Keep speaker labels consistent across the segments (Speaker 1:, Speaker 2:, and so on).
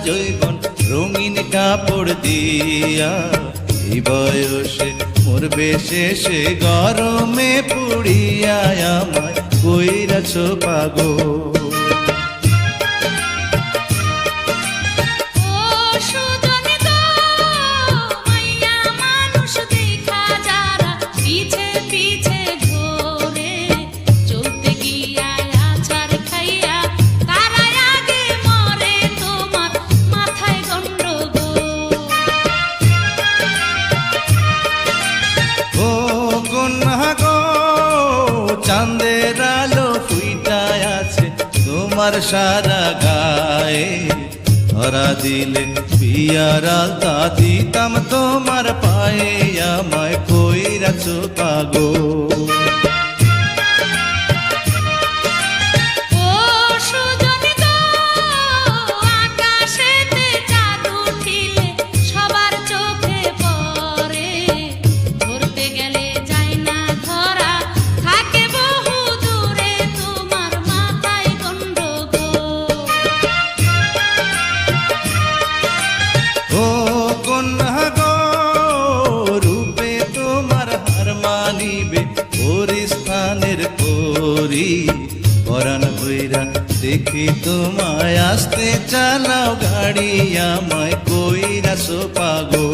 Speaker 1: জৈবন রঙিন কাপড় দিয়া এই বয়সে মরবে শেষে গরমে পুড়িয়া আমায় কইরাছ পাগল। চাঁদের আলো ফুইটায় আছে তোমার সারা গায়ে, ধরা দিলে বিয়ার আলতা দিতাম তোমার পায়ে, আমায় কইরাছ পাগল। স্থানের পরি পরাণ ভৈরা দেখি তোমায় আসতে চালাও গাড়ি, আমায় কইরাছ পাগল।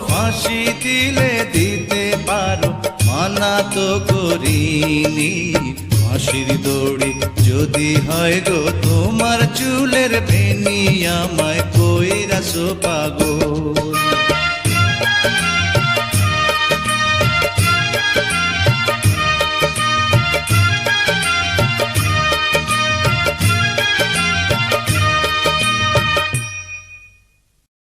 Speaker 1: ফাঁসি দিলে দিতে পারো মানা তো করিনি, ফাঁসির দড়ি যদি হয় গো তোমার চুলের বেনি, আমায় কইরাছ পাগল।